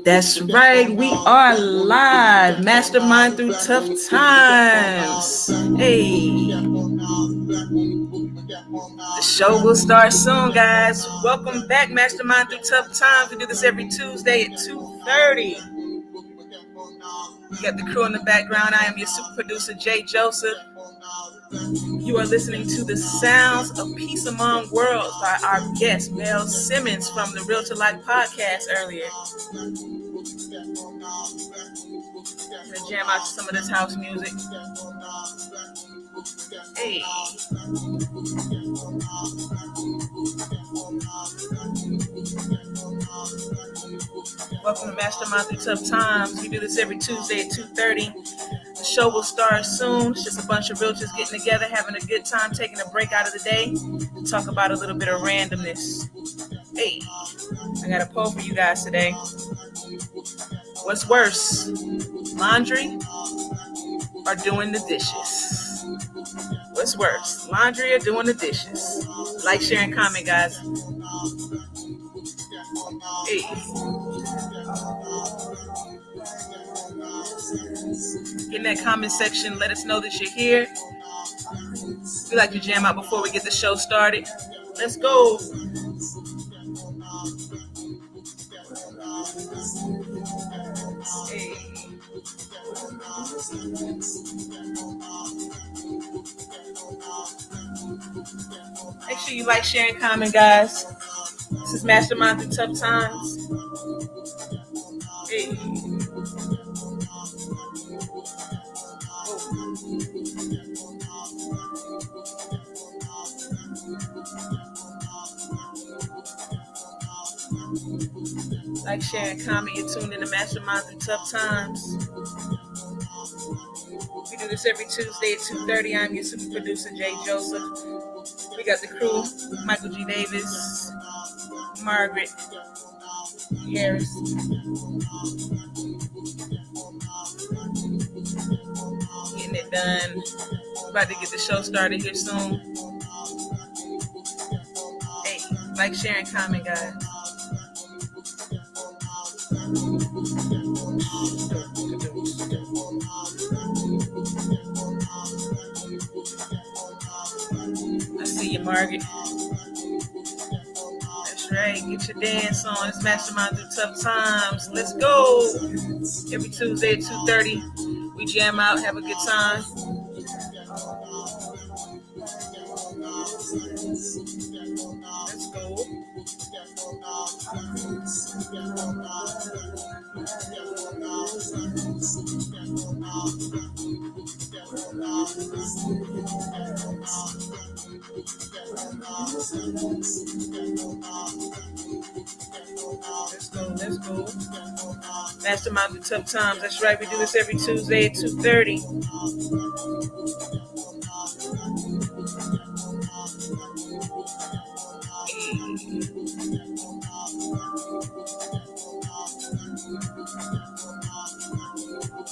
That's right, we are live. Mastermind through tough times. Hey. The show will start soon, guys. Welcome back, Mastermind through tough times. We do this every Tuesday at 2:30. We got the crew in the background. I am your super producer, Jay Joseph. You are listening to the sounds of Peace Among Worlds by our guest, Mel Simmons from the Real to Life podcast earlier. I'm going to jam out to some of this house music. Hey. Welcome to Mastermind Through Tough Times. We do this every Tuesday at 2:30. The show will start soon. It's just a bunch of realtors getting together, having a good time, taking a break out of the day to talk about a little bit of randomness. Hey, I got a poll for you guys today. What's worse, laundry or doing the dishes? What's worse, laundry or doing the dishes? Like, share, and comment, guys. Hey. Get in that comment section. Let us know that you're here. We like to jam out before we get the show started. Let's go. Hey. Make sure you like, share, and comment, guys. This is Mastermind Through Tough Times. Hey. Like, share, and comment. You're tuned in to Mastermind Through Tough Times. We do this every Tuesday at 2:30. I'm your super producer, Jay Joseph. We got the crew, Michael G. Davis, Margaret Harris. Getting it done. About to get the show started here soon. Hey, like, share, and comment, guys. I see you, Margaret. That's right. Get your dance on. It's Mastermind Through Tough Times. Let's go. Every Tuesday at 2:30, we jam out, have a good time. Let's go. Let's go. Mastermind Through Tough Times. That's right. We do this every Tuesday at 2:30.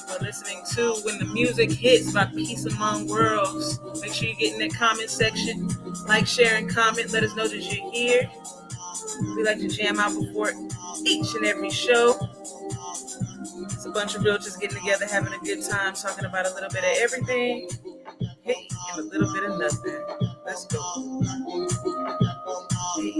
We're listening to When the Music Hits by Peace Among Worlds. Make sure you get in that comment section. Like, share, and comment. Let us know that you're here. We like to jam out before each and every show. It's a bunch of realtors getting together, having a good time, talking about a little bit of everything, hey, and a little bit of nothing. Let's go. Hey.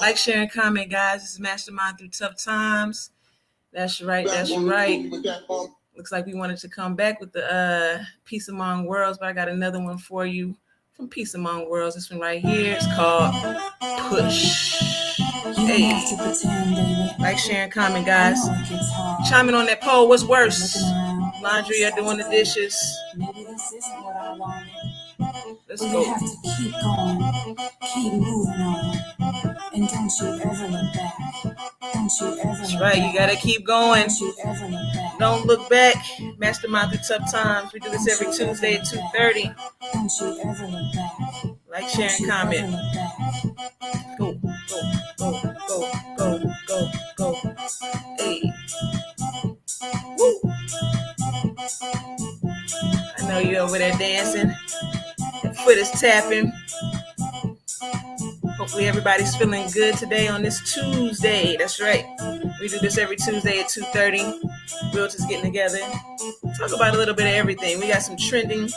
Like, share, and comment, guys. This is Mastermind Through Tough Times. That's right. That's right. Looks like we wanted to come back with the Peace Among Worlds, but I got another one for you from Peace Among Worlds. This one right here. It's called Push. Hey. Like, share, and comment, guys. Chime in on that poll. What's worse, laundry or doing the dishes? Maybe this isn't what I wanted. Let's But go. you have to keep going, keep moving on, and don't you ever look back. Don't you ever That's look right. back. You gotta keep going. Don't you ever look back. Don't look back. Mastermind Through Tough Times. We do this every Tuesday at 2:30. Don't you ever look back. Like, share, and comment. Go, go, go, go, go, go, go. Hey. Woo. I know you're over there dancing. Your foot is tapping. Hopefully everybody's feeling good today on this Tuesday. That's right. We do this every Tuesday at 2:30. Realtors getting together. Talk about a little bit of everything. We got some trending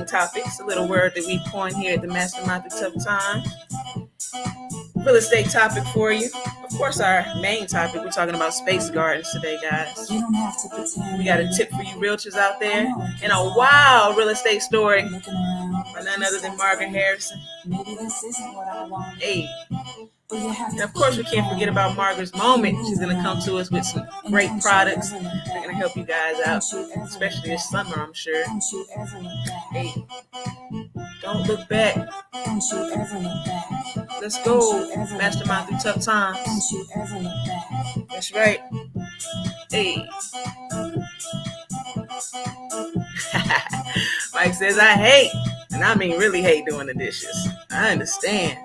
topics, a little word that we coined here at the Mastermind through Tough Times. Real estate topic for you. Of course, our main topic, we're talking about space gardens today, guys. You don't have to pretend. We got a tip for you realtors out there and a wild real estate story by none other than Margaret Harrison. Maybe this isn't what I want. Hey. But you have And of course, we can't forget about Margaret's moment. She's going to come to us with some great products that are going to help you guys out, especially this summer, I'm sure. Don't you ever look back. Hey, don't look back. Don't you ever look back. Let's go, Mastermind through tough times. Don't you ever look back. That's right. Hey. Mike says, I hate, and I mean really hate doing the dishes. I understand.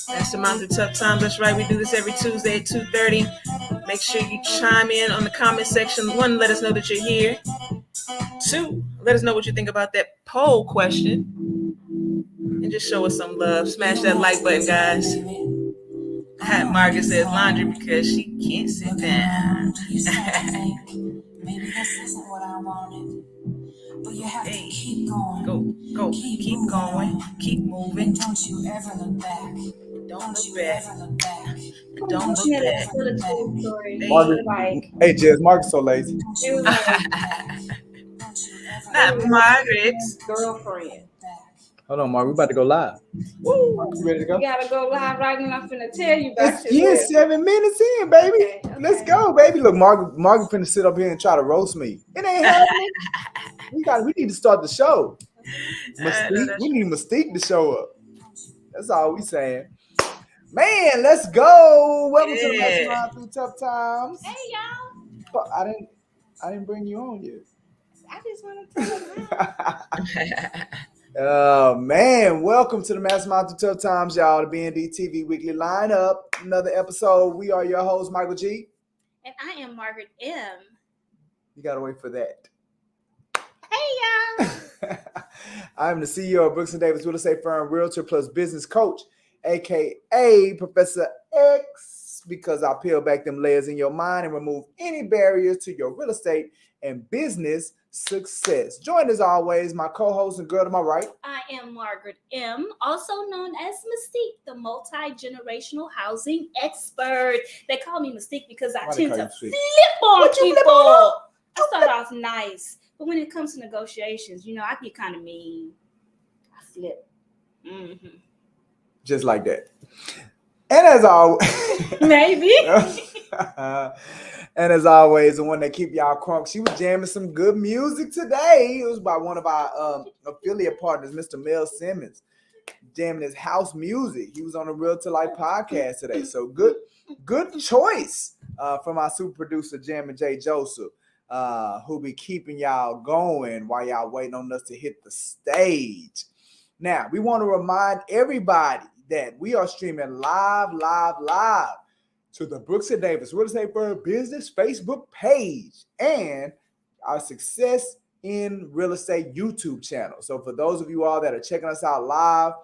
Mastermind through tough times. That's right. We do this every Tuesday at 2:30. Make sure you chime in on the comment section. 1, let us know that you're here. 2, let us know what you think about that poll question. And just show us some love. Smash that like button, guys. Margaret says laundry because she can't sit down. Maybe this isn't what I wanted. But you have to keep going. Go. Keep going. Keep moving. And don't you ever look back. Don't look you back. ever look back. Don't look back. Margaret, hey, Jez, Margaret's so lazy. Not Margaret's girlfriend. Hold on, Margaret, we about to go live. Woo. You ready to go? You gotta go live right when I'm finna tell you about It's 7 minutes in, baby. Okay. Let's go, baby. Look, Margaret finna sit up here and try to roast me. It ain't happening. We need to start the show. Mystique, we need Mystique to show up. That's all we saying. Man, let's go. Welcome to the Mastermind through tough times. Hey y'all. But I didn't bring you on yet. I just want to tell you. Oh man, welcome to the Mastermind through tough times, y'all. The BND TV weekly lineup. Another episode. We are your host, Michael G. And I am Margaret M. You gotta wait for that. Hey y'all. I'm the CEO of Brooks & Davis Real Estate Firm, Realtor plus Business Coach, aka Professor X, because I peel back them layers in your mind and remove any barriers to your real estate and business success. Joined as always, my co-host and girl to my right. I am Margaret M., also known as Mystique, the multi-generational housing expert. They call me Mystique because I tend to flip on people. I start off nice, but when it comes to negotiations, I get kind of mean. I flip. Mm-hmm. Just like that. And as always, maybe. And as always, the one that keep y'all crunk, she was jamming some good music today. It was by one of our affiliate partners, Mr. Mel Simmons, jamming his house music. He was on the Real to Life podcast today. So good choice from our super producer, Jammin' J. Joseph, who be keeping y'all going while y'all waiting on us to hit the stage. Now, we want to remind everybody that we are streaming live to the Brooks & Davis Real Estate Firm Business Facebook page and our Success in Real Estate YouTube channel. So for those of you all that are checking us out live,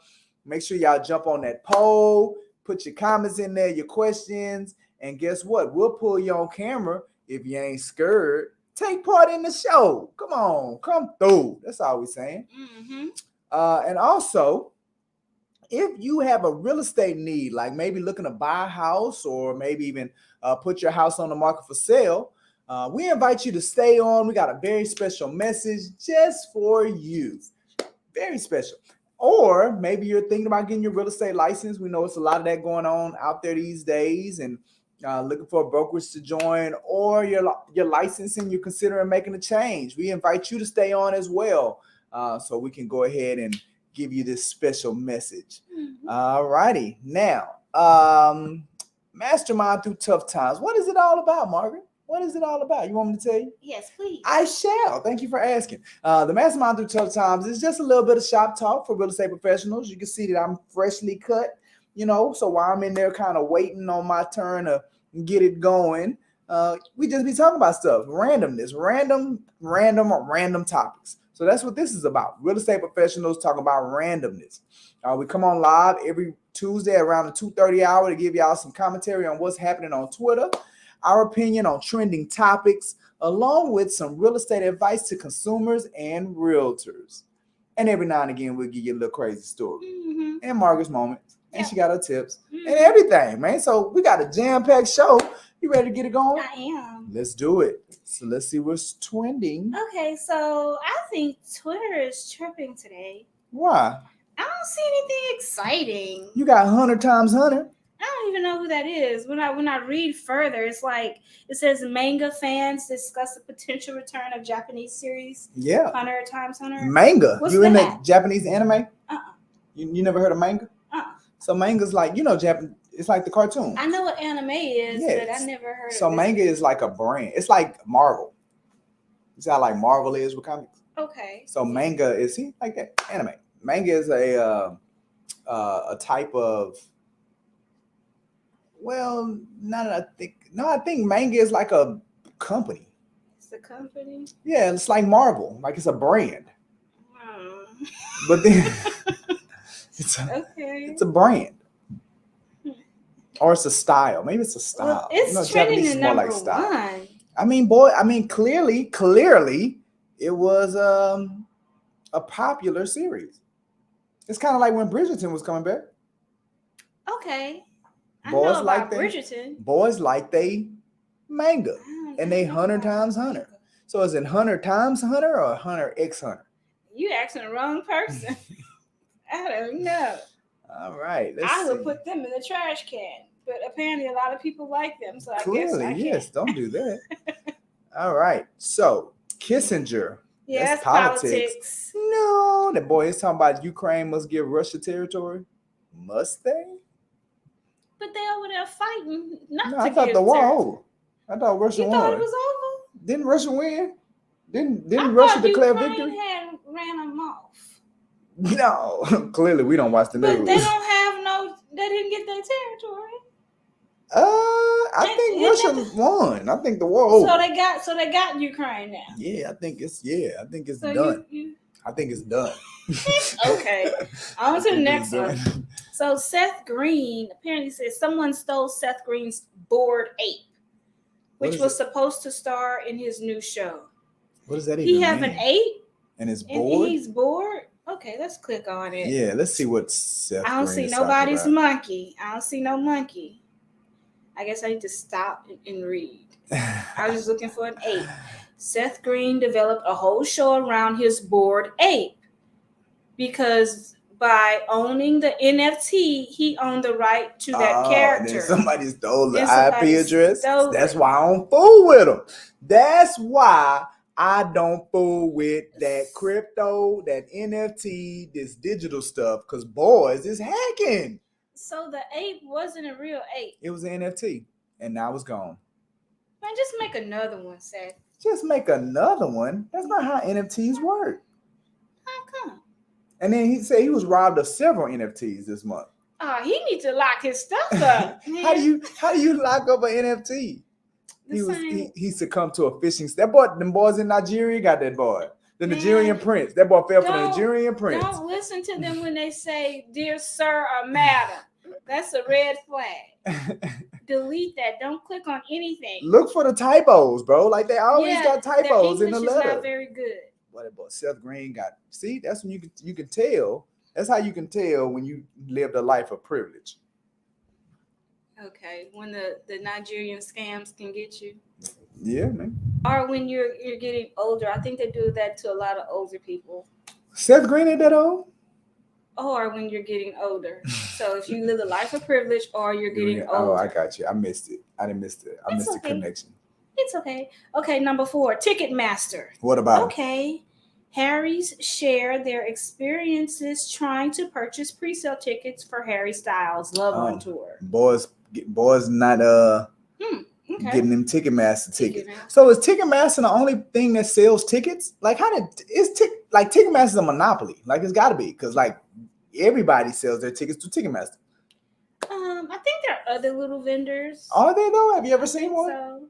make sure y'all jump on that poll, put your comments in there, your questions, and guess what? We'll pull you on camera if you ain't scared. Take part in the show. Come on, come through. That's all we're saying. Mm-hmm. And also, if you have a real estate need, like maybe looking to buy a house or maybe even put your house on the market for sale, we invite you to stay on. We got a very special message just for you. Very special. Or maybe you're thinking about getting your real estate license. We know it's a lot of that going on out there these days, and looking for a brokerage to join, or your licensing, you're considering making a change. We invite you to stay on as well, so we can go ahead and give you this special message. Mm-hmm. All righty. Now, Mastermind through tough times. What is it all about, Margaret? What is it all about? You want me to tell you? Yes, please. I shall. Thank you for asking. The Mastermind through tough times is just a little bit of shop talk for real estate professionals. You can see that I'm freshly cut, so while I'm in there kind of waiting on my turn to get it going, we just be talking about stuff, randomness, random topics. So that's what this is about. Real estate professionals talking about randomness. We come on live every Tuesday around the 2:30 hour to give y'all some commentary on what's happening on Twitter, our opinion on trending topics, along with some real estate advice to consumers and realtors. And every now and again, we'll give you a little crazy story. And Margaret's moments. And she got her tips and everything, man. So we got a jam-packed show. You ready to get it going? I am. Let's do it. So let's see what's trending. Okay, so I think Twitter is tripping today. Why? I don't see anything exciting. You got 100 times 100. I don't even know who that is. When I read further, it's like it says manga fans discuss the potential return of Japanese series. Yeah. 100 times 100. Manga. What's You in that? the Japanese anime? Uh-uh. You never heard of manga? Uh-uh. So manga's like, Japan. It's like the cartoon. I know what anime is, Yes. but I never heard So of it. manga is like a brand. It's like Marvel. You see how like Marvel is with comics? Okay. So manga is like that anime. Manga is a type of, well, I think manga is like a company. It's a company. Yeah, it's like Marvel, like it's a brand. Hmm. But then it's Okay. a brand. Or it's a style. Maybe it's a style. Well, it's trending in number one. I mean, clearly, it was a popular series. It's kind of like when Bridgerton was coming back. Okay. I Boys know like about that. Bridgerton. Boys like they manga. And they I don't 100 know times about 100. manga. So is it 100 times 100 or 100 x 100? You asking the wrong person. I don't know. All right. I Let's would see. put them in the trash can, but apparently a lot of people like them, so I guess I Clearly, can. yes. Don't do that. All right. So Kissinger. Yeah, That's it's politics. No, that boy is talking about Ukraine must give Russia territory. Must they? But they over there fighting not No, to I thought give the war territory. over. I thought Russia You won. thought it was over? Didn't Russia win? Didn't I Russia thought declare Ukraine victory? had ran them off. No, clearly we don't watch the But news. they don't have they didn't get their territory. I think Isn't Russia won. I think the war over. So they got Ukraine now. Yeah, I think it's So done. you I think it's done. okay. On to the next one. one. So Seth Green apparently says someone stole Seth Green's bored ape, What which is was it? supposed to star in his new show. What does that even He have mean? an ape And it's and bored? he's bored. Okay, let's click on it. Yeah, let's see what Seth I don't Green see is talking nobody's about. monkey. I don't see no monkey. I guess I need to stop and read. I was just looking for an ape. Seth Green developed a whole show around his bored ape because by owning the NFT, he owned the right to that And character. then somebody stole the Then somebody IP address. stole That's it. why I don't fool with them. That's why I don't fool with that crypto, that NFT, this digital stuff, because boys is hacking. So the ape wasn't a real ape. It was an NFT, and now it's gone. Man, just make another one, Seth. Just make another one. That's not how NFTs work. How come? And then he said he was robbed of several NFTs this month. Oh, he needs to lock his stuff up. How do you lock up an NFT? He succumbed to a phishing. That boy, them boys in Nigeria got that boy. The Nigerian prince. That boy fell for the Nigerian prince. Don't listen to them when they say, "Dear sir" or "madam." That's a red flag. Delete that. Don't click on anything. Look for the typos, bro. Like they always got typos in the English is letter. not very good. What that boy Seth Green got? See, that's when you can tell. That's how you can tell when you lived a life of privilege. Okay, when the Nigerian scams can get you, Yeah, man. or when you're getting older. I think they do that to a lot of older people. Seth Green ain't that old? Or when you're getting older. So if you live a life of privilege or you're getting Oh, older. I got you. I missed it. I didn't miss it. I It's missed okay. the connection. It's okay. Okay, number 4, Ticketmaster. What about it? Okay. Harry's share their experiences trying to purchase pre-sale tickets for Harry Styles' Love on Tour. Boys not Okay. getting them Ticketmaster tickets. Ticketmaster. So is Ticketmaster the only thing that sells tickets? Like Ticketmaster's a monopoly? Like it's got to be because like everybody sells their tickets to Ticketmaster. I think there are other little vendors. Are they though? Have you ever I seen think one? So.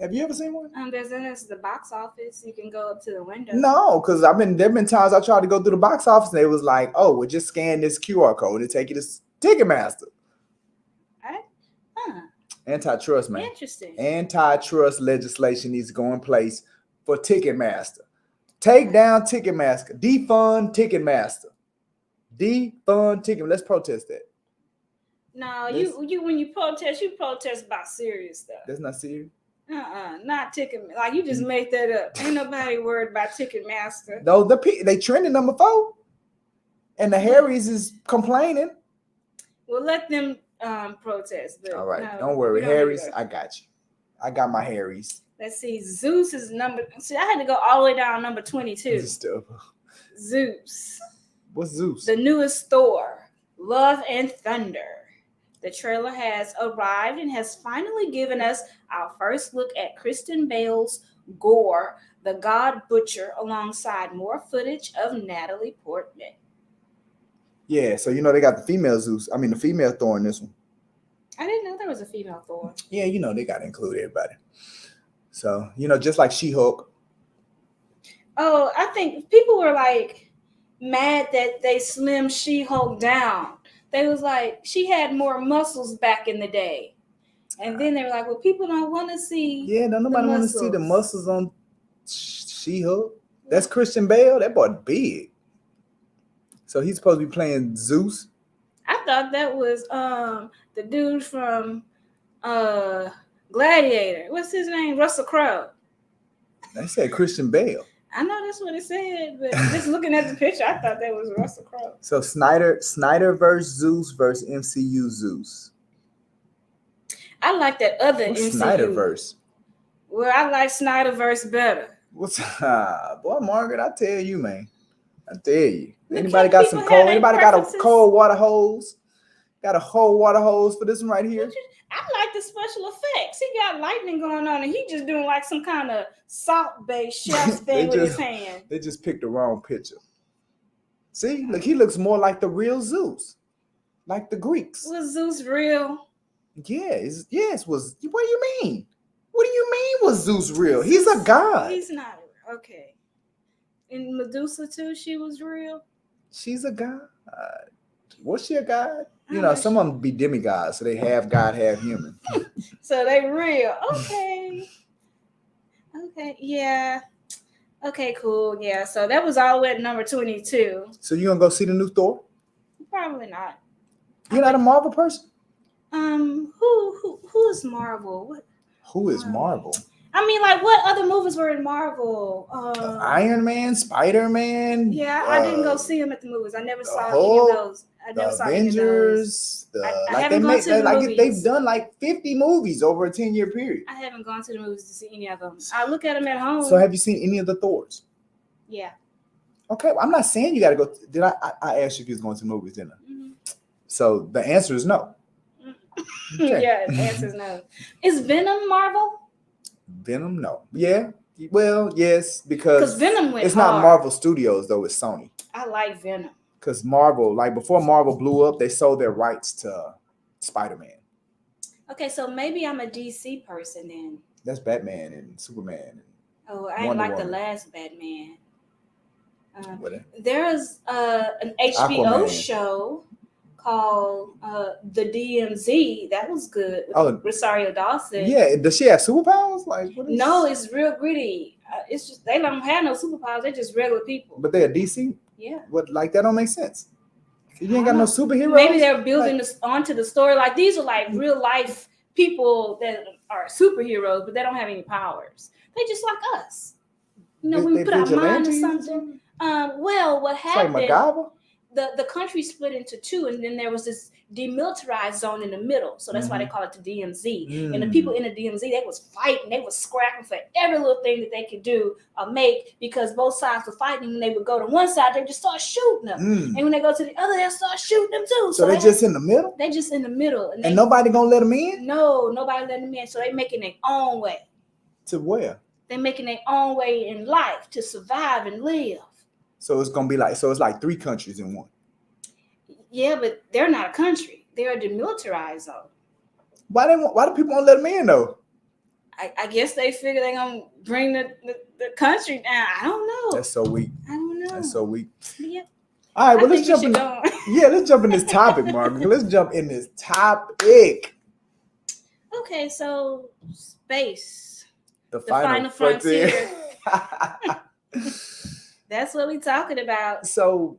Have you ever seen one? There's the box office. You can go up to the window. No, because there've been times I tried to go through the box office and it was like, oh, we'll just scan this QR code and take you to Ticketmaster. Antitrust, man. Interesting. Antitrust legislation needs to go in place for Ticketmaster. Take down Ticketmaster. Defund Ticketmaster. Defund Ticketmaster. Let's protest that. No, you when you protest about serious stuff. That's not serious. Not Ticket. Like you just made that up. Ain't nobody worried about Ticketmaster. No, they trending number 4, and the Harrys is complaining. Well, let them protest. But all right, no, don't worry, Harrys. I got you. I got my Harrys. Let's see. Zeus is number. See, I had to go all the way down number 22. Zeus. What's Zeus? The newest Thor, Love and Thunder. The trailer has arrived and has finally given us our first look at Kristen Bale's Gore, the God Butcher, alongside more footage of Natalie Portman. Yeah, so they got the female Zeus. I mean, the female Thor in this one. I didn't know there was a female Thor. Yeah, they got to include everybody. So, just like She-Hulk. Oh, I think people were like mad that they slimmed She-Hulk down. They was like, she had more muscles back in the day. And then they were like, well, people don't want to see. Yeah, nobody want to see the muscles on She-Hulk. That's Christian Bale. That boy big. So he's supposed to be playing Zeus. I thought that was the dude from Gladiator. What's his name? Russell Crowe. They said Christian Bale. I know that's what it said, but just looking at the picture, I thought that was Russell Crowe. So Snyder versus Zeus versus MCU Zeus. I like that other MCU. Snyderverse. Well, I like Snyderverse better. Boy, Margaret, I tell you, man. I tell you. Anybody got some cold? Anybody got a cold water hose? Got a whole water hose for this one right here? I like the special effects. He got lightning going on, and he just doing like some kind of salt-based chef thing with his hand. They just picked the wrong picture. See, look, he looks more like the real Zeus, like the Greeks. Was Zeus real? Yes. What do you mean? What do you mean was Zeus real? He's a god. He's not. Okay. And Medusa too, she was real? She's a god. Was she a god? Some of them be demigods, so they half god, half human. So they real. Okay. Okay. Yeah. Okay, cool. Yeah. So that was all at number 22. So you gonna go see the new Thor? Probably not. You're not a Marvel person? Who is Marvel? What? Who is Marvel? I mean, like, what other movies were in Marvel? Iron Man, Spider-Man. Yeah, I didn't go see them at the movies. I never saw any of those. I never saw Avengers. I haven't gone to the movies. They've done like 50 movies over a 10-year period. I haven't gone to the movies to see any of them. I look at them at home. So have you seen any of the Thors? Yeah. Okay, well, I'm not saying you got to go. Did I asked you if you was going to the movies, didn't I? Mm-hmm. So the answer is no. Okay. Yeah, the answer is no. Is Venom Marvel? Venom, no. Yeah. Well, yes, because Venom went it's not Marvel Studios though, it's Sony. I like Venom. Because Marvel, like before Marvel blew up, they sold their rights to Spider-Man. Okay, so maybe I'm a DC person then. That's Batman and Superman. Oh, I ain't like the last Batman. There's an HBO Aquaman. show called The DMZ. That was good with Rosario Dawson. Yeah, does she have superpowers? Like, no, it's real gritty. It's just they don't have no superpowers. They're just regular people. But they're DC. Yeah. What? Like that don't make sense. You ain't got no superheroes. Maybe they're building this onto the story. Like these are like real life people that are superheroes, but they don't have any powers. They just like us. When we put our mind to something. Well, what happened? It's like MacGyver? the country split into two, and then there was this demilitarized zone in the middle. So that's why they call it the DMZ. And the people in the DMZ, they was fighting, they was scrapping for every little thing that they could do or make, because both sides were fighting. When they would go to one side, they just start shooting them. And when they go to the other, they'll start shooting them too. So they're just in the middle? They just in the middle. And nobody gonna let them in? No, nobody let them in. So they making their own way. To where? They're making their own way in life to survive and live. So it's gonna be like, so it's like 3 countries in one. Yeah, but they're not a country. They're a demilitarized zone. Why do people won't let them in though? I guess they figure they're gonna bring the country down. I don't know. That's so weak. I don't know. That's so weak. Yeah. All right, well, let's jump in. Go. Yeah, let's jump in this topic, Margaret. Let's jump in this topic. Okay, so space. The final frontier. That's what we're talking about. So,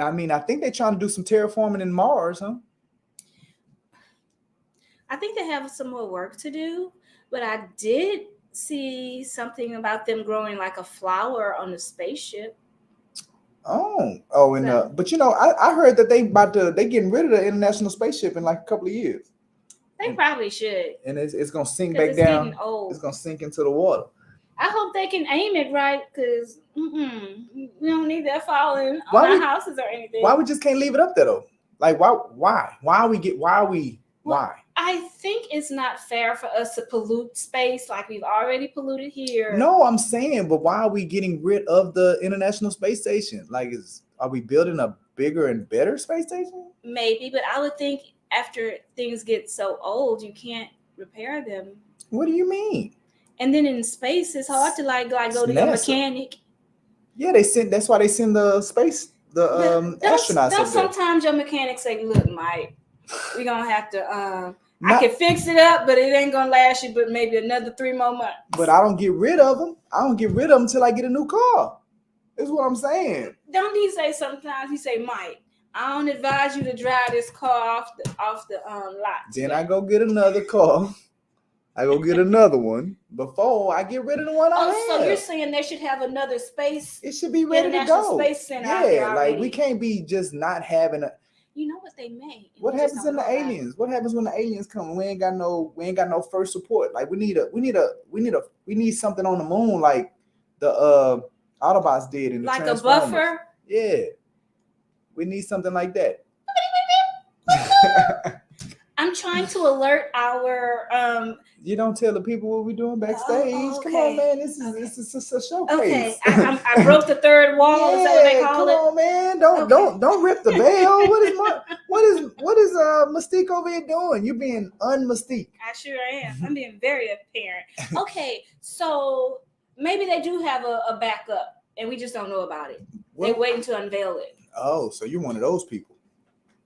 I mean, I think they're trying to do some terraforming in Mars, huh? I think they have some more work to do, but I did see something about them growing like a flower on the spaceship. But you know, I heard that they getting rid of the International Spaceship in like a couple of years. They probably should. And it's gonna sink back down. Getting old. It's gonna sink into the water. I hope they can aim it right, because we don't need that falling on our houses or anything. Why we just can't leave it up there though? Like why? Why? I think it's not fair for us to pollute space like we've already polluted here. No, I'm saying, but why are we getting rid of the International Space Station? Like, are we building a bigger and better space station? Maybe, but I would think after things get so old, you can't repair them. What do you mean? And then in space, it's hard to like go to your mechanic. Yeah, that's why they send the astronauts. Sometimes your mechanic say, "Look, Mike, we're gonna have to I can fix it up, but it ain't gonna last you but maybe another 3 more months." But I don't get rid of them. I don't get rid of them until I get a new car. That's what I'm saying. Don't he say sometimes? He say, "Mike, I don't advise you to drive this car off the lot." Then I go get another car. I go get another one before I get rid of the one I have. So you're saying they should have another space? It should be ready to go. Space Center. Yeah, like we can't be just not having a. You know what they made? What happens in the aliens? What happens when the aliens come? We ain't got no first support. Like we need something on the moon, like the Autobots did in the like Transformers. A buffer. Yeah, we need something like that. I'm trying to alert our You don't tell the people what we're doing backstage. Okay. Come on, man. This is a showcase. Okay, I broke the third wall. Yeah, is that what they call it? Come on, man. Don't rip the veil. What is Mystique over here doing? You being unmystique. I sure am. I'm being very apparent. Okay, so maybe they do have a backup, and we just don't know about it. They're waiting to unveil it. Oh, so you're one of those people.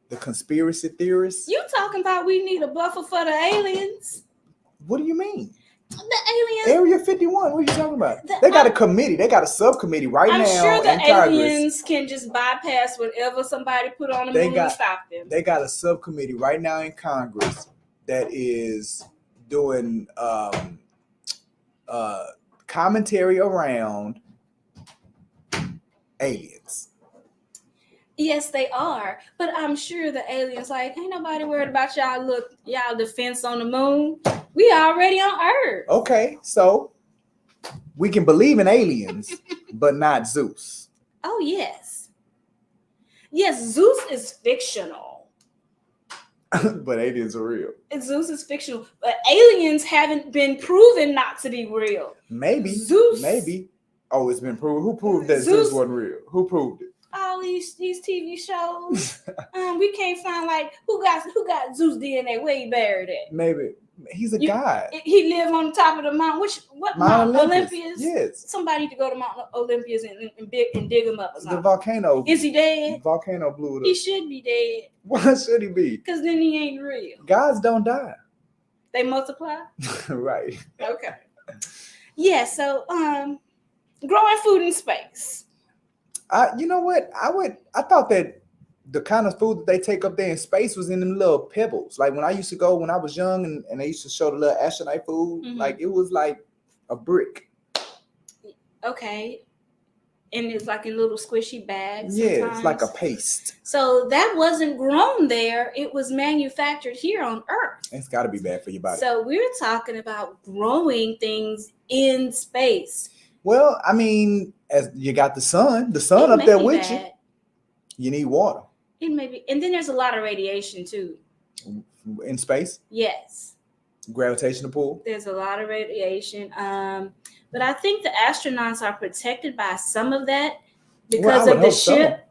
The conspiracy theorists? You talking about we need a buffer for the aliens? What do you mean? The aliens. Area 51. What are you talking about? They got a committee. They got a subcommittee right now. I'm sure the aliens Congress. can just bypass whatever somebody put on the moon and stop them. They got a subcommittee right now in Congress that is doing commentary around aliens. Yes, they are. But I'm sure the aliens like, ain't nobody worried about y'all defense on the moon. We already on Earth. Okay, so we can believe in aliens, but not Zeus. Oh, yes. Yes, Zeus is fictional. But aliens are real. Zeus is fictional. But aliens haven't been proven not to be real. Maybe. Zeus. Maybe. Oh, it's been proven. Who proved that Zeus wasn't real? Who proved it? All these TV shows. We can't find like who got Zeus DNA. Where he buried at? Maybe he's a god. He lived on the top of the mountain. What Mount Olympus? Yes. Somebody need to go to Mount Olympus and dig him up or something. The volcano. Is he dead? The volcano blew it up. He should be dead. Why should he be? Because then he ain't real. Gods don't die. They multiply. Right. Okay. Yeah. So growing food in space. You know what? I thought that the kind of food that they take up there in space was in them little pebbles. Like when I used to go when I was young and they used to show the little astronaut food, like it was like a brick. Okay. and it's like in little squishy bags. Yeah, sometimes. it's like a paste. So that wasn't grown there. It was manufactured here on Earth. It's got to be bad for your body. So we're talking about growing things in space. Well, I mean, as you got the sun It up may there be with bad. you need water It may be, and then there's a lot of radiation too. in space. Yes, Gravitational pull. there's a lot of radiation. But I think the astronauts are protected by some of that because of the ship.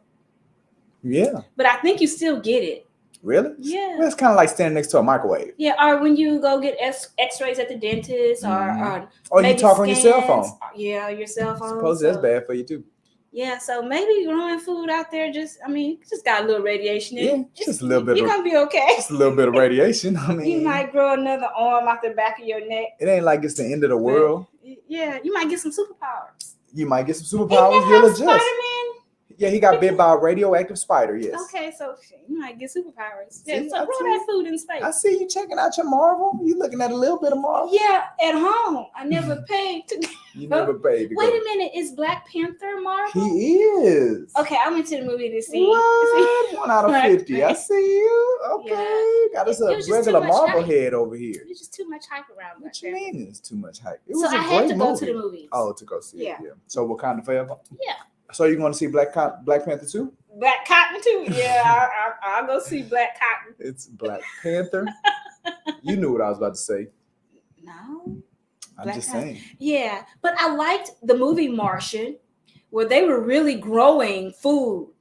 Yeah. But I think you still get it. Really? Yeah. Well, it's kind of like standing next to a microwave. Yeah, or when you go get X-rays at the dentist, or you talk on your cell phone. Yeah, your cell phone. Suppose that's bad for you too. Yeah, so maybe growing food out there just got a little radiation in it. Just a little bit. You're gonna be okay. Just a little bit of radiation. I mean, You might grow another arm out the back of your neck. It ain't like it's the end of the world. Yeah, you might get some superpowers. You might get some superpowers. You'll adjust. Spider-Man? Yeah, he got bit by a radioactive spider. Yes. Okay, so you might get superpowers. See, Yeah, so grow that food in space. I see you checking out your Marvel. You looking at a little bit of Marvel. Yeah, at home. I never paid to. You never paid. Wait a minute, is Black Panther Marvel? He is. Okay, I went to the movie to see. What? 1 out of 50. I see you. Okay. Yeah. Got us a It was just regular too much Marvel hype. head over here. There's just too much hype around What Black you Panther. mean it's too much hype? It So was a I had great to go movie. to the movies. Oh, to go see Yeah. it. Yeah. So Wakanda Forever? Yeah. So you're going to see Black Panther too? Black Cotton too. Yeah, I'll go see Black Cotton. It's Black Panther. You knew what I was about to say. No. I'm Black just Panther. saying. Yeah, but I liked the movie Martian, where they were really growing food.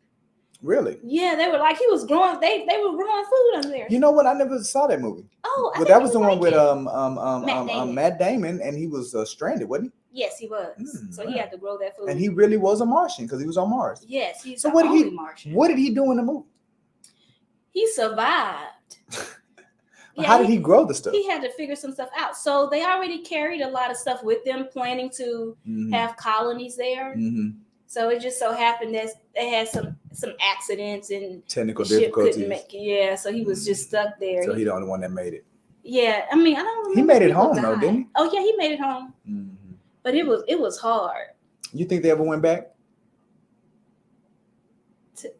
Really? Yeah, they were like he was growing. They were growing food under there. You know what? I never saw that movie. Oh, I But think that was you the one like with it. Matt Damon, and he was stranded, wasn't Yes, he was. So he right. had to grow that food. he? And he really was a Martian because he was on Mars. Yes, he's So the what did only he? Martian. What did he do in the movie? He survived. How did he grow the stuff? He had to figure some stuff out. So they already carried a lot of stuff with them, planning to have colonies there. Mm-hmm. So it just so happened that they had some accidents and Technical the ship difficulties. couldn't make it. Yeah, so he was just stuck there. So he's the only one that made it. Yeah, I mean, I don't remember. He made it people home though, died. didn't he? Oh yeah, he made it home. Mm-hmm. But it was hard. You think they ever went back?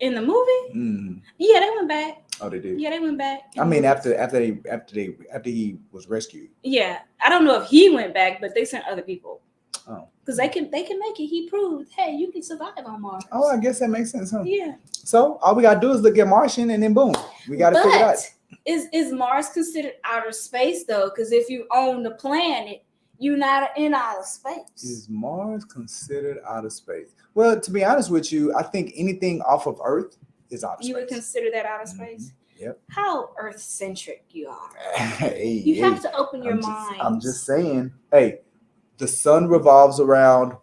In the movie? Mm-hmm. Yeah, they went back. Oh, they did. Yeah, they went back. I mean, after he was rescued. Yeah, I don't know if he went back, but they sent other people. Oh. Because they can make it. He proved, hey, you can survive on Mars. Oh, I guess that makes sense, huh? Yeah. So all we gotta do is look at Martian, and then boom, we gotta figure it out. Is Mars considered outer space though? Because if you own the planet, you're not in outer space. Is Mars considered outer space? Well, to be honest with you, I think anything off of Earth is outer space. You would consider that outer space? Yep. How Earth-centric you are. Hey, You have to open your mind. I'm just saying, hey, the sun revolves around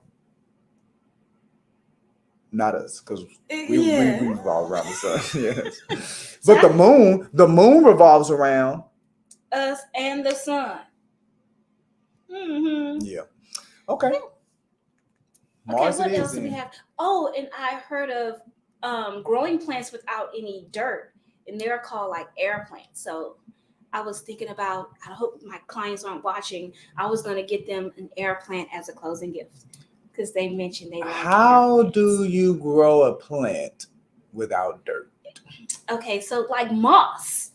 not us, because we revolve around the sun. Yes. But the moon revolves around us and the sun. Mm-hmm. Yeah. Okay. Okay, Mars what it else is do we then. have? Oh, and I heard of growing plants without any dirt, and they're called like air plants. So I was thinking about, I hope my clients aren't watching, I was going to get them an air plant as a closing gift because they mentioned they like How air plants. do you grow a plant without dirt? Okay, so like moss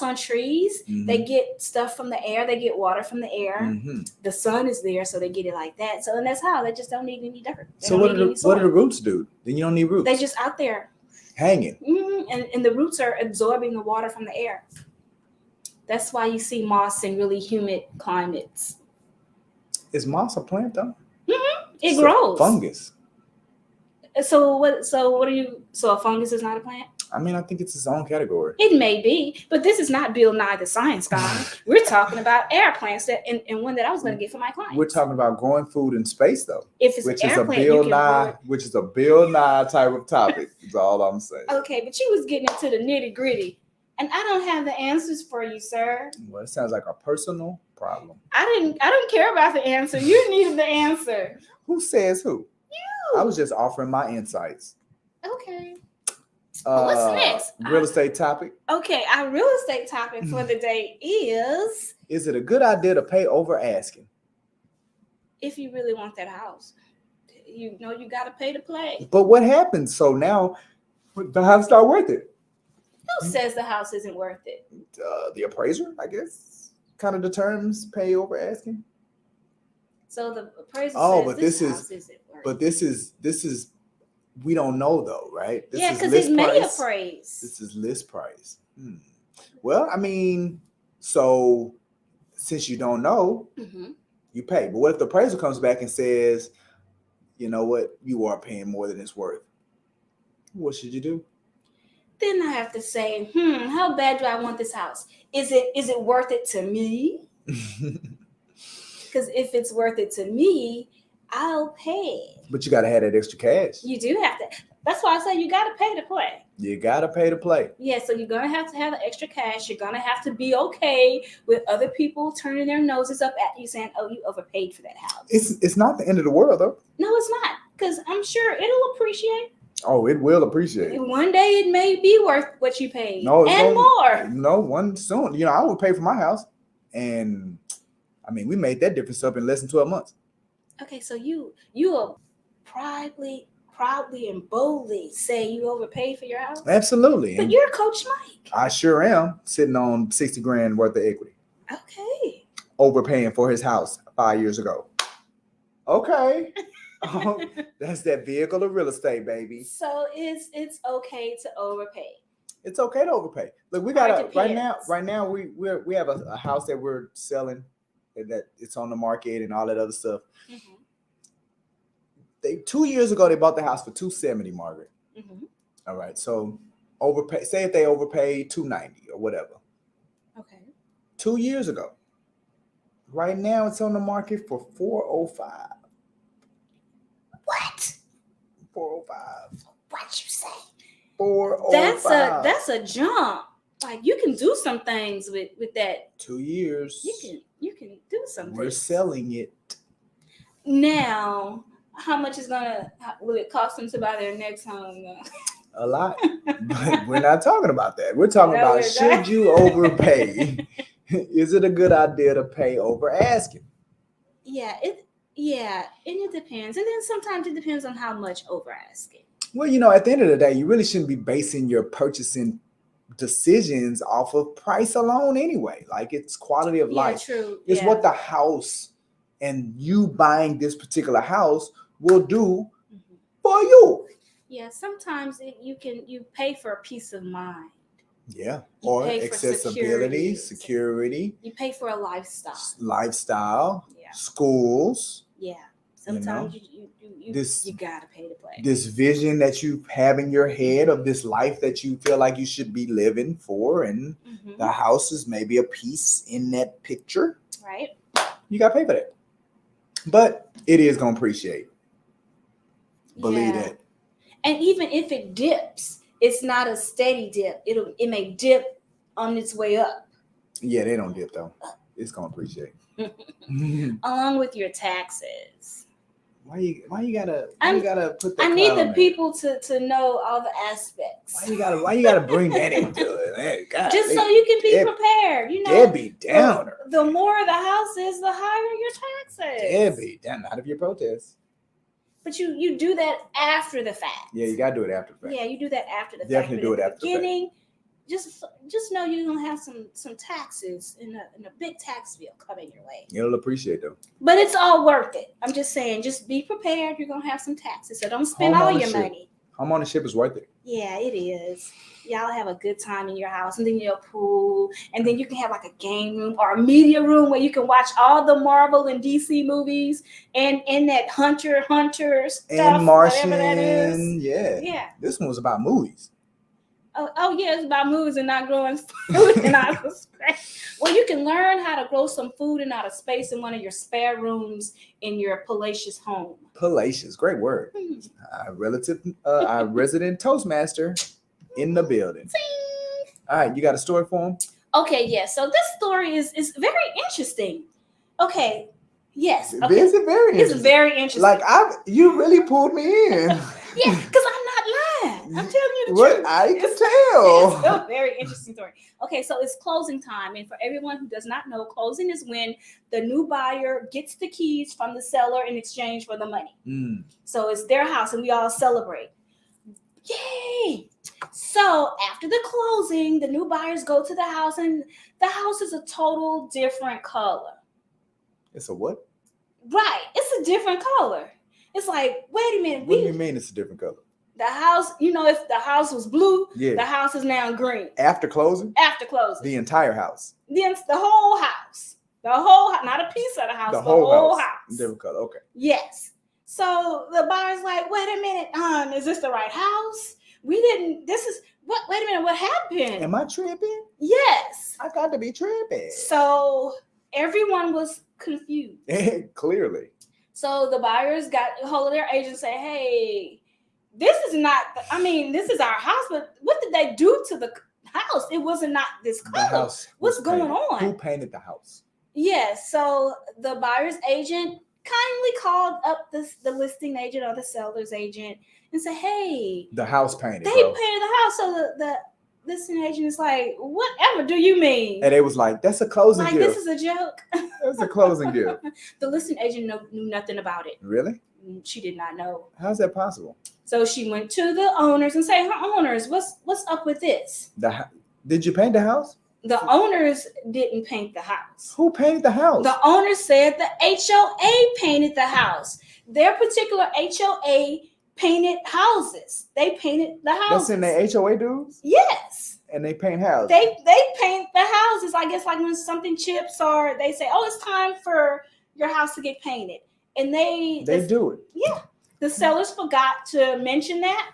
on trees, they get stuff from the air, they get water from the air. Mm-hmm. The sun is there, so they get it like that. So and that's how they just don't need any dirt. So what do the roots do? Then you don't need roots. They just out there hanging. and the roots are absorbing the water from the air. That's why you see moss in really humid climates. Is moss a plant though? It grows. Fungus. So what? So a fungus is not a plant? I mean, I think it's its own category. It may be, but this is not Bill Nye the Science Guy. We're talking about air plants and one that I was going to get for my clients. We're talking about growing food in space though, If it's which an is air a plant, Bill you can Nye, grow it. which is a Bill Nye type of topic. Is all I'm saying. Okay, but you was getting into the nitty gritty, and I don't have the answers for you, sir. Well, it sounds like a personal problem. I don't care about the answer. You needed the answer. Who says who? You. I was just offering my insights. Okay. What's next? Real estate topic. Okay, our real estate topic for the day is Is it a good idea to pay over asking? if you really want that house. you know you got to pay to play. But what happens? So now the house not worth it. Who says the house isn't worth it? The appraiser, I guess, kind of determines pay over asking. So the appraiser Oh, says but this this house isn't worth But it. this is we don't know though, right? This Yeah, is because list it may price. appraise. This is list price. Well, I mean, so since you don't know, Mm-hmm. you pay. But what if the appraiser comes back and says, you know what, you are paying more than it's worth? What should you do? Then I have to say, how bad do I want this house? Is it worth it to me? Because if it's worth it to me, I'll pay. But you got to have that extra cash. You do have to. That's why I say you got to pay to play. You got to pay to play. Yeah, so you're going to have the extra cash. You're going to have to be okay with other people turning their noses up at you saying, oh, you overpaid for that house. It's not the end of the world, though. No, it's not. Because I'm sure it'll appreciate. Oh, it will appreciate. One day it may be worth what you paid. No, and more. No, one soon. You know, I would pay for my house. And, I mean, we made that difference up in less than 12 months. Okay, so you will proudly and boldly say you overpaid for your house? Absolutely. But you're Coach Mike. I sure am sitting on 60 grand worth of equity. Okay. Overpaying for his house 5 years ago. Okay. That's that vehicle of real estate, baby. So it's okay to overpay. It's okay to overpay. Look, we got right now we have a house that we're selling that it's on the market and all that other stuff. Mm-hmm. 2 years ago they bought the house for $270, Margaret. Mm-hmm. All right, so overpay. Say if they overpaid $290 or whatever. Okay. 2 years ago. Right now it's on the market for $405. What? $405. What you say? $405. That's a jump. Like you can do some things with that. 2 years. You can do some We're things. selling it. Now, how much will it cost them to buy their next home? A lot. But we're not talking about that. We're talking about should you overpay? Is it a good idea to pay over asking? Yeah, and it depends. And then sometimes it depends on how much over asking. Well, you know, at the end of the day, you really shouldn't be basing your purchasing decisions off of price alone anyway. Like it's quality of life. True. It's what the house and you buying this particular house will do for you. Yeah, sometimes you pay for peace of mind. Yeah. You Or pay for accessibility, security. You pay for a lifestyle. Yeah. Schools. Yeah. Sometimes you gotta pay to play. This vision that you have in your head of this life that you feel like you should be living for, and the house is maybe a piece in that picture. Right. You gotta pay for that. But it is gonna appreciate. Believe that. And even if it dips, it's not a steady dip. It may dip on its way up. Yeah, they don't dip though. It's gonna appreciate. Along with your taxes. Why you gotta put that? I need the people to know all the aspects. Why you gotta bring that into it? Man, God, just so you can be prepared. You know, Debbie Downer. The more the house is, the higher your taxes. Debbie Downer. Out of your protest. But you do that after the fact. Yeah, you gotta do it after the fact. Yeah, you do that after the fact. Definitely do it after the fact. Just know you're gonna have some taxes in a big tax bill coming your way. You'll appreciate them. But it's all worth it. I'm just saying, just be prepared. You're gonna have some taxes, so don't spend all your money. Homeownership is worth it. Yeah, it is. Y'all have a good time in your house, and then your pool, and then you can have like a game room or a media room where you can watch all the Marvel and DC movies, and that Hunter stuff, and Martian. Whatever that is. Yeah. This one was about movies. Oh yeah, it's about movies and not growing food in outer space. Well, you can learn how to grow some food in outer space in one of your spare rooms in your palatial home. Palatial, great word. Our resident Toastmaster in the building. All right, you got a story for him? Okay, yes. So this story is very interesting. Okay, yes. Okay. Is it very interesting? It's very interesting. Like you really pulled me in. Yeah, because I'm not lying. I'm telling you the What? truth. I can It's tell. a very interesting story. Okay, so it's closing time. And for everyone who does not know, closing is when the new buyer gets the keys from the seller in exchange for the money. So it's their house and we all celebrate. Yay! So after the closing, the new buyers go to the house and the house is a total different color. It's a what? Right. It's a different color. It's like, wait a minute. What do you mean it's a different color? The house, if the house was blue, Yeah. the house is now green. After closing? After closing. The entire house. The whole house. The whole house. Not a piece of the house. The whole house. Different color. Okay. Yes. So the buyer's like, wait a minute, is this the right house? Wait a minute, what happened? Am I tripping? Yes. I got to be tripping. So everyone was confused. Clearly. So the buyers got a hold of their agent and say, hey, this is our house, but what did they do to the house? It wasn't not this color. The house. What's going on? Who painted the house? Yes. So the buyer's agent kindly called up the listing agent or the seller's agent and said, hey, the house painted. They painted the house. So the listing agent is like, whatever do you mean? And they was like, that's a closing gift. This is a joke. That's a closing gift. The listing agent knew nothing about it. Really? She did not know. How's that possible? So she went to the owners and said, her owners, what's up with this? Did you paint the house? The owners didn't paint the house. Who painted the house? The owners said the HOA painted the house. Their particular HOA painted houses. They painted the houses. That's in their HOA dudes? Yes. And they paint houses. They paint the houses. I guess like when something chips or they say, oh, it's time for your house to get painted. And they do it. Yeah. The sellers forgot to mention that.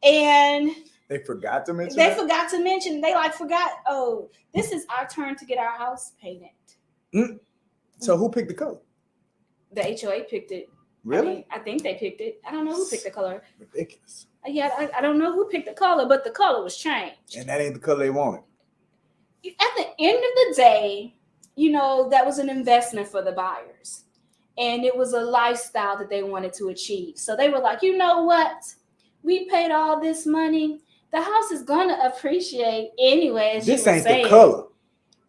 And they forgot to mention oh, this is our turn to get our house painted. So who picked the color? The HOA picked it. Really? I think they picked it. I don't know who picked the color. Ridiculous. Yeah, I don't know who picked the color, but the color was changed. And that ain't the color they wanted. At the end of the day, that was an investment for the buyers. And it was a lifestyle that they wanted to achieve. So they were like, you know what? We paid all this money. The house is going to appreciate anyway. This ain't the color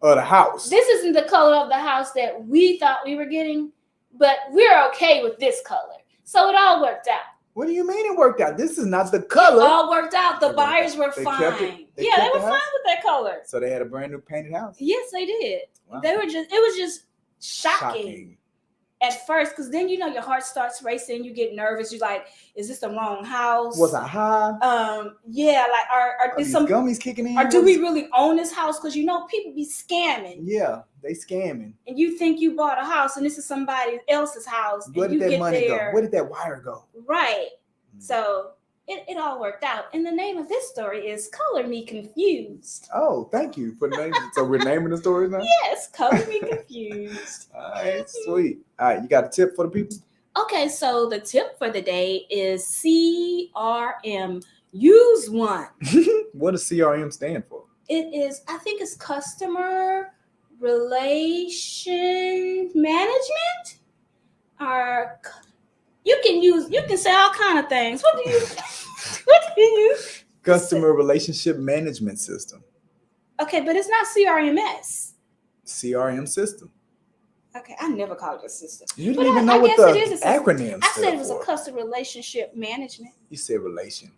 of the house. This isn't the color of the house that we thought we were getting, but we're okay with this color. So it all worked out. What do you mean it worked out? This is not the color. It all worked out. The buyers were fine. They were fine with that color. So they had a brand new painted house? Yes, they did. Wow. It was just shocking. At first, because then your heart starts racing, you get nervous. You're like, "Is this the wrong house? Was I high? Yeah. Like, are these some gummies kicking in? Or do we really own this house? Because people be scamming. Yeah, they scamming. And you think you bought a house, and this is somebody else's house. Where did that money go? Where did that wire go? Right. So it all worked out. And the name of this story is "Color Me Confused." Oh, thank you for naming. So we're naming the story now? Yes, "Color Me Confused." All right, sweet. All right, you got a tip for the people? Okay, so the tip for the day is CRM. Use one. What does CRM stand for? It is, I think it's Customer Relation Management. Or you can say all kind of things. What do you Customer Relationship Management System. Okay, but it's not CRMS. CRM system. Okay, I never called it a system. You didn't even know what the acronym I said it was a customer relationship management. You said relation.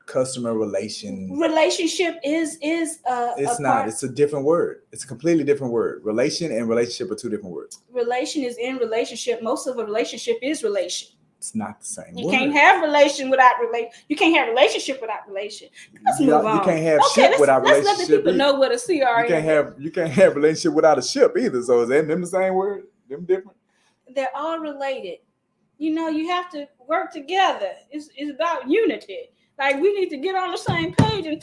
Customer relation. Relationship is it's not. It's a different word. It's a completely different word. Relation and relationship are two different words. Relation is in relationship. Most of a relationship is relation. It's not the same. You can't have relation without relation. You can't have relationship without relation. Let's move on. You can't have ship without relationship. Let's let the people know what a CRM is. You can't have relationship without a ship either. So is that them the same word? Them different? They're all related. You have to work together. It's about unity. Like, we need to get on the same page and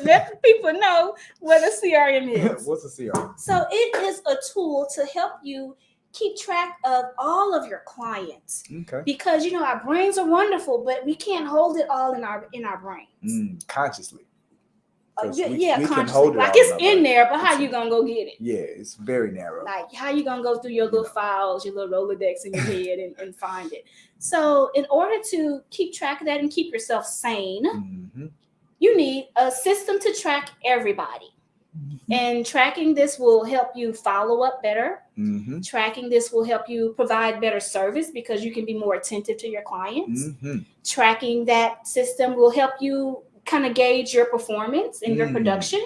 let the people know what a CRM is. What's a CRM? So it is a tool to help you keep track of all of your clients. Okay. Because our brains are wonderful, but we can't hold it all in our brains. Consciously. We can consciously. hold it Like all it's our in brain. there, but how It's you gonna go get it? Yeah, it's very narrow. Like how you gonna go through your little files, your little Rolodex in your head and find it? So in order to keep track of that and keep yourself sane, Mm-hmm. you need a system to track everybody. Mm-hmm. And tracking this will help you follow up better. Mm-hmm. Tracking this will help you provide better service because you can be more attentive to your clients. Mm-hmm. Tracking that system will help you kind of gauge your performance and your production.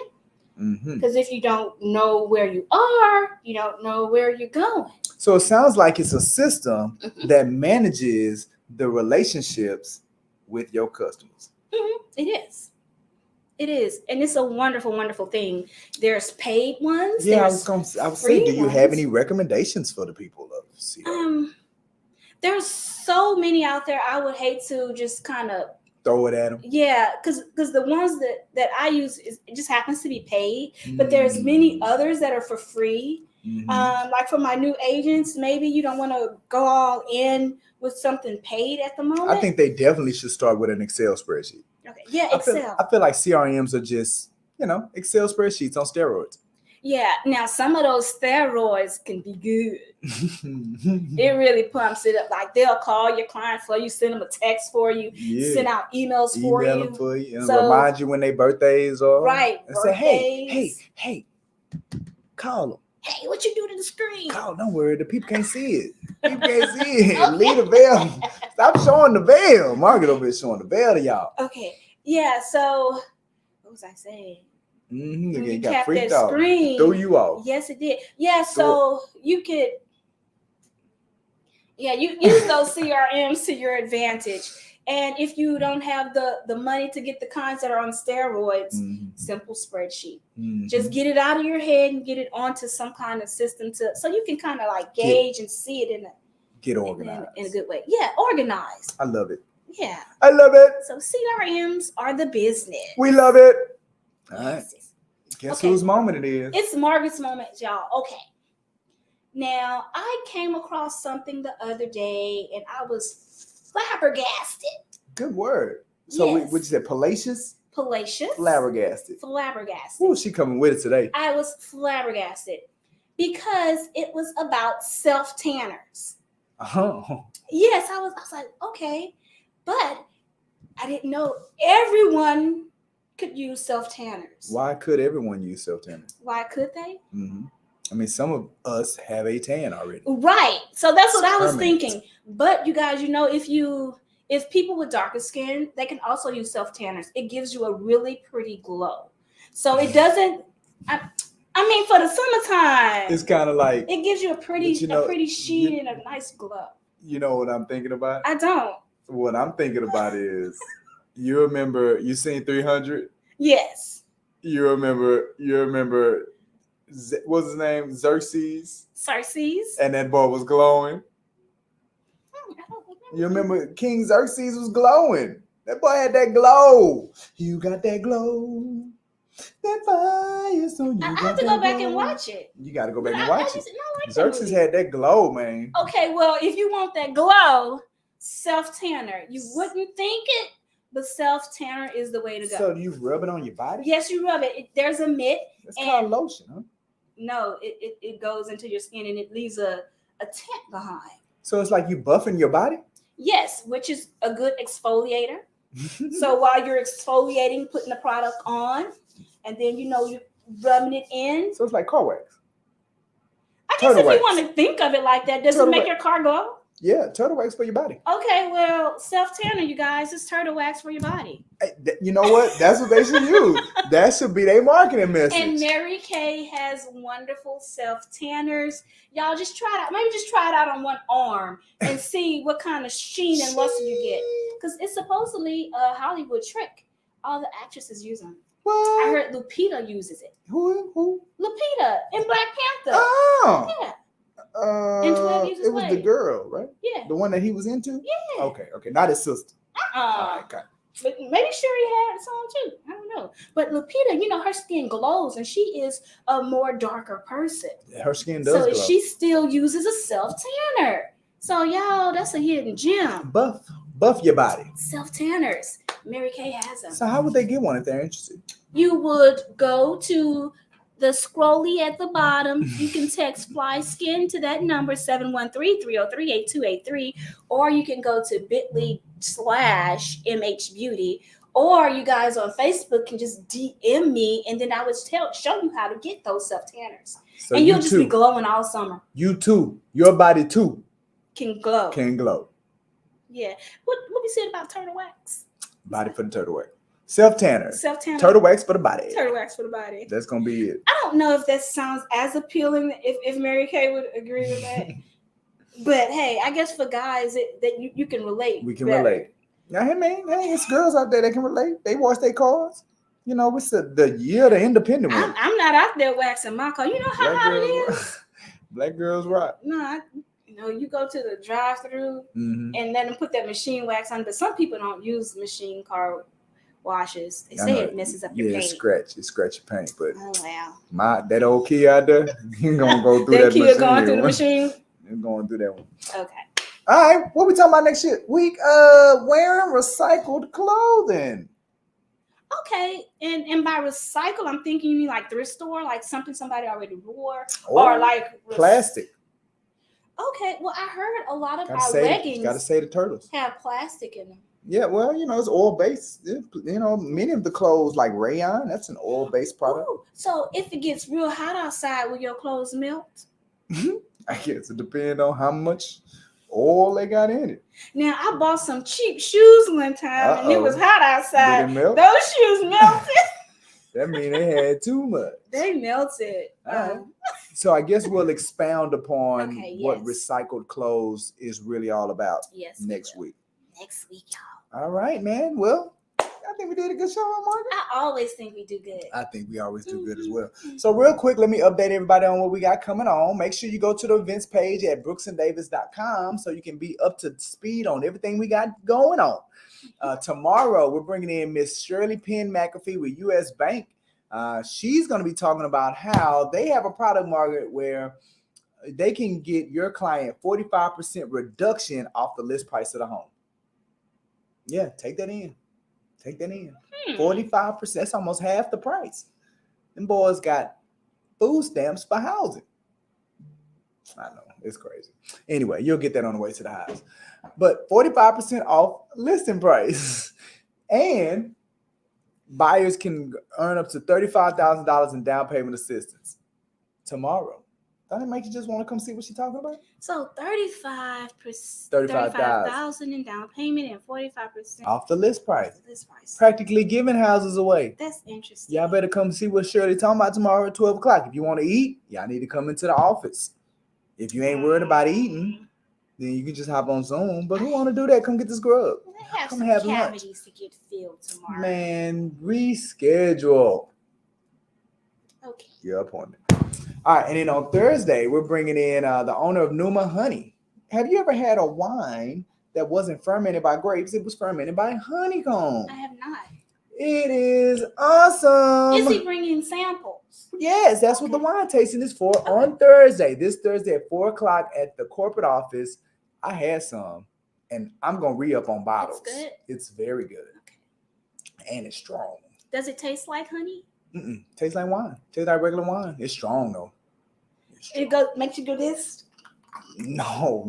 Mm-hmm. Because if you don't know where you are, you don't know where you're going. So it sounds like it's a system that manages the relationships with your customers. Mm-hmm. It is. It is. And it's a wonderful, wonderful thing. There's paid ones. Yeah, I there's was say, free do you ones. have any recommendations for the people of CRM? There's so many out there. I would hate to just kind of Throw it at them. Yeah, because the ones that I use it just happens to be paid, but there's many others that are for free. Mm-hmm. Like for my new agents, maybe you don't want to go all in with something paid at the moment. I think they definitely should start with an Excel spreadsheet. Okay, yeah, Excel. I feel like CRMs are just, Excel spreadsheets on steroids. Yeah, now some of those steroids can be good. It really pumps it up. Like they'll call your client for you, send them a text for you, send out emails for Email you. them for you, and So, remind you when their birthdays are. Right, and birthdays. say, hey, call them. Hey, what you do to the screen? Call, don't worry, the people can't see it. People can't see it. Leave the veil. Stop showing the veil. Margaret over here showing the veil to y'all. Okay, yeah, so what was I saying? Mm-hmm. You got tapped freaked that out. screen. Threw you off. Yes, it did. Yeah, so you could, you use those CRMs to your advantage. And if you don't have the money to get the kinds that are on steroids, simple spreadsheet. Just get it out of your head and get it onto some kind of system so you can kind of like gauge and see it get organized in a good way. Yeah, organized. I love it. Yeah, I love it. So CRMs are the business. We love it. All right. Yes. Guess whose moment it is? It's Margaret's moment, y'all. Okay. Now, I came across something the other day, and I was flabbergasted. Good word. So, yes. What you said? Fallacious? Fallacious. Flabbergasted. Flabbergasted. Ooh, she coming with it today. I was flabbergasted because it was about self-tanners. Oh. Yes, I was like, okay. But I didn't know everyone could use self-tanners. Why could everyone use self-tanners? Why could they? Mm-hmm. I mean, some of us have a tan already. Right. So that's what I was thinking. But you guys, if people with darker skin, they can also use self-tanners. It gives you a really pretty glow. So it doesn't, I mean, for the summertime, it's kind of like, it gives you a pretty sheen and a nice glow. You know what I'm thinking about? I don't. What I'm thinking about is, you remember, you seen 300? Yes. You remember, what's his name? Xerxes? And that boy was glowing. I don't remember. You remember King Xerxes was glowing. That boy had that glow. You got that glow. That fire. So you I have to go back and watch it. You got to go back and watch it. Like Xerxes had that glow, man. Okay, well, if you want that glow, self-tanner. You wouldn't think it, but self-tanner is the way to go. So you rub it on your body? Yes, you rub it. There's a mitt. It's called lotion, huh? No, it goes into your skin and it leaves a tent behind. So it's like you buffing your body? Yes, which is a good exfoliator. So while you're exfoliating, putting the product on, and then you're rubbing it in. So it's like car wax. I guess if you want to think of it like that, does it make your car glow? Yeah, turtle wax for your body. Okay, well, self-tanner, you guys, is turtle wax for your body. Hey, you know what? That's what they should use. That should be their marketing message. And Mary Kay has wonderful self-tanners. Y'all just try it out. Maybe just try it out on one arm and see what kind of sheen and luster you get. Because it's supposedly a Hollywood trick. All the actresses use them. What? I heard Lupita uses it. Who? Lupita in Black Panther. Oh. Yeah. And 12 Years a it was Slave. the girl, right? Yeah. The one that he was into? Yeah. Okay. Not his sister. All right, but maybe Sherry had some too. I don't know. But Lupita, her skin glows and she is a more darker person. Yeah, her skin does glow. So she still uses a self-tanner. So y'all, that's a hidden gem. Buff your body. Self-tanners. Mary Kay has them. So how would they get one if they're interested? you would go to the scrolly at the bottom. You can text Fly Skin to that number 713-303-8283, or you can go to bit.ly/MHBeauty, or you guys on Facebook can just DM me, and then I would show you how to get those self tanners. So and you'll just be glowing all summer. You too. Your body too can glow. Yeah. What we said about turtle wax? Body for the turtle wax. Self tanner. Turtle wax for the body. Turtle wax for the body. That's gonna be it. I don't know if that sounds as appealing if Mary Kay would agree with that. But hey, I guess for guys that you can relate. We can relate. Now, hey man, it's girls out there that can relate. They wash their cars. You know, it's the year of the independent one. I'm not out there waxing my car. You know how hot it is. Black girls rock. No, you go to the drive-through and let them put that machine wax on. But some people don't use machine car washes. They say it messes up your paint. It scratch your paint. But oh wow, that old kid out there, he gonna go through that machine. Going through the machine. He's going through that one. Okay. All right, what we talking about next week? Wearing recycled clothing. Okay, and by recycle, I'm thinking you mean like thrift store, like something somebody already wore, or like plastic. Okay, well, I heard a lot of our leggings. Gotta say the turtles have plastic in them. Yeah, well, it's oil based. Many of the clothes like rayon, that's an oil based product. Ooh, so if it gets real hot outside, will your clothes melt? I guess it depends on how much oil they got in it. Now, I bought some cheap shoes one time, and it was hot outside. Those shoes melted. That means they had too much. They melted. Right. So I guess we'll expound upon what recycled clothes is really all about next week. Next week, y'all. All right, man. Well, I think we did a good show, Margaret. I always think we do good. I think we always do good as well. So real quick, let me update everybody on what we got coming on. Make sure you go to the events page at brooksanddavis.com so you can be up to speed on everything we got going on. Tomorrow, we're bringing in Miss Shirley Penn McAfee with U.S. Bank. She's going to be talking about how they have a product, Margaret, where they can get your client 45% reduction off the list price of the home. Yeah, take that in. 45%. That's almost half the price. Them boys got food stamps for housing. I know, it's crazy. Anyway, you'll get that on the way to the house. But 45% off listing price. And buyers can earn up to $35,000 in down payment assistance tomorrow. Doesn't it make you just want to come see what she's talking about? So 35,000 in down payment and 45% off the list price. Practically giving houses away. That's interesting. Y'all better come see what Shirley talking about tomorrow at 12 o'clock. If you want to eat, y'all need to come into the office. If you ain't worried about eating, then you can just hop on Zoom. But who want to do that? Come get this grub. Come have cavities to get filled tomorrow. Man, reschedule. Okay. Your appointment. All right, and then on Thursday, we're bringing in the owner of Numa Honey. Have you ever had a wine that wasn't fermented by grapes? It was fermented by honeycomb. I have not. It is awesome. Is he bringing samples? Yes, that's what the wine tasting is for on Thursday. This Thursday at 4 o'clock at the corporate office. I had some, and I'm going to re-up on bottles. It's good? It's very good. Okay. And it's strong. Does it taste like honey? Tastes like wine. Tastes like regular wine. It's strong though. It makes you do this? No.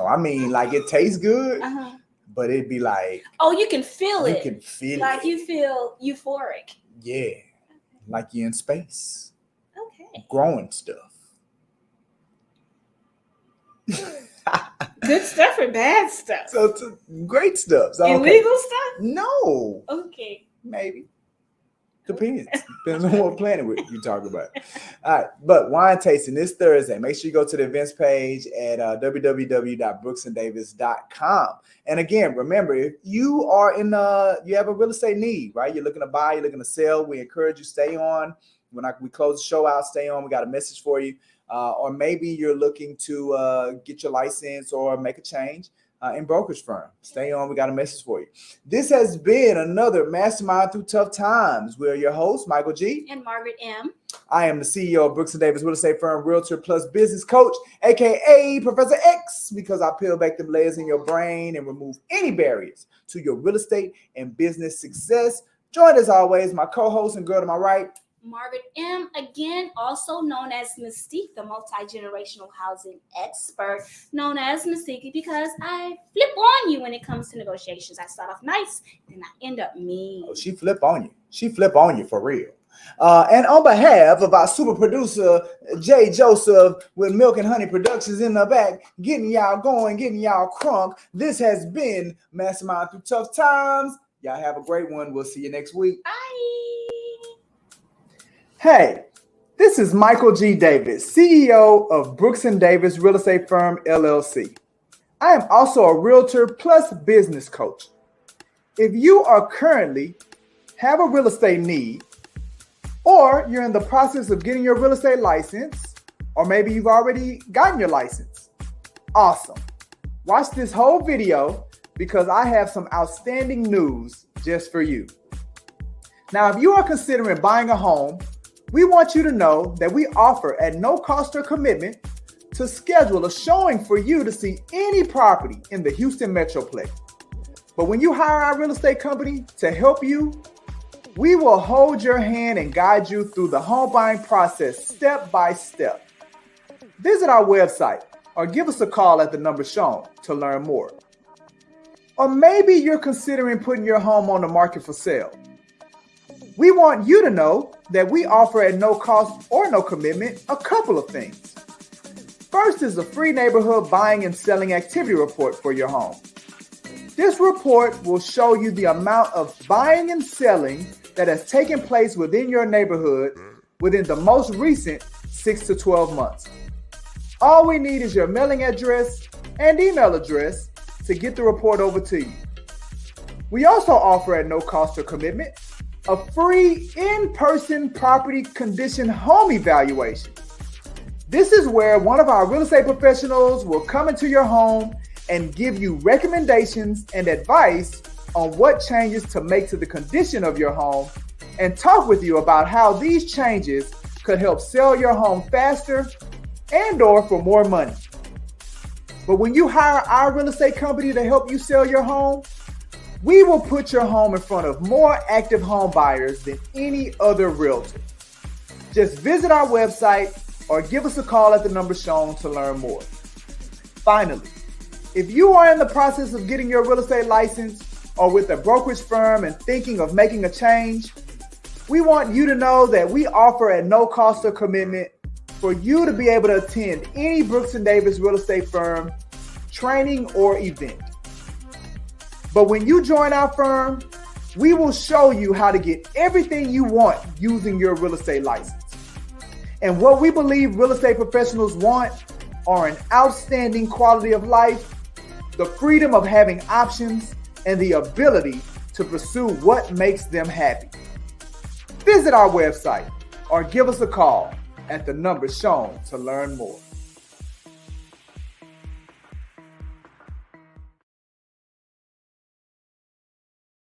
I mean, like it tastes good, but it'd be like. Oh, you can feel it. You can feel like it. You feel euphoric. Yeah, like you're in space. Okay. Growing stuff. Good stuff or bad stuff? So great stuff. So, illegal stuff? No. Okay. Maybe. Depends on what planet you talk about. All right, but wine tasting this Thursday. Make sure you go to the events page at www.brooksanddavis.com. And again, remember, if you are you have a real estate need, right? You're looking to buy, you're looking to sell. We encourage you stay on. When we close the show out, stay on. We got a message for you. Or maybe you're looking to get your license or make a change. In brokerage firm. Stay on. We got a message for you. This has been another Mastermind Through Tough Times. We're your hosts, Michael G. And Margaret M. I am the CEO of Brooks & Davis Real Estate Firm, Realtor Plus Business Coach, a.k.a. Professor X, because I peel back the layers in your brain and remove any barriers to your real estate and business success Joined as always, my co-host and girl to my right, Margaret M., again, also known as Mystique, the multi-generational housing expert, known as Mystique because I flip on you when it comes to negotiations. I start off nice, then I end up mean. Oh, she flip on you. She flip on you for real. And on behalf of our super producer, Jay Joseph, with Milk and Honey Productions in the back, getting y'all going, getting y'all crunk, this has been Mastermind Through Tough Times. Y'all have a great one. We'll see you next week. Bye. Hey, this is Michael G. Davis, CEO of Brooks & Davis Real Estate Firm, LLC. I am also a realtor plus business coach. If you are currently have a real estate need, or you're in the process of getting your real estate license, or maybe you've already gotten your license, awesome. Watch this whole video because I have some outstanding news just for you. Now, if you are considering buying a home, we want you to know that we offer at no cost or commitment to schedule a showing for you to see any property in the Houston Metroplex. But when you hire our real estate company to help you, we will hold your hand and guide you through the home buying process step by step. Visit our website or give us a call at the number shown to learn more. Or maybe you're considering putting your home on the market for sale. We want you to know that we offer at no cost or no commitment a couple of things. First is a free neighborhood buying and selling activity report for your home. This report will show you the amount of buying and selling that has taken place within your neighborhood within the most recent 6 to 12 months. All we need is your mailing address and email address to get the report over to you. We also offer at no cost or commitment a free in-person property condition home evaluation. This is where one of our real estate professionals will come into your home and give you recommendations and advice on what changes to make to the condition of your home and talk with you about how these changes could help sell your home faster and/or for more money. But when you hire our real estate company to help you sell your home, we will put your home in front of more active home buyers than any other realtor. Just visit our website or give us a call at the number shown to learn more. Finally, if you are in the process of getting your real estate license or with a brokerage firm and thinking of making a change, we want you to know that we offer at no cost or commitment for you to be able to attend any Brooks & Davis real estate firm training or event. But when you join our firm, we will show you how to get everything you want using your real estate license. And what we believe real estate professionals want are an outstanding quality of life, the freedom of having options, and the ability to pursue what makes them happy. Visit our website or give us a call at the number shown to learn more.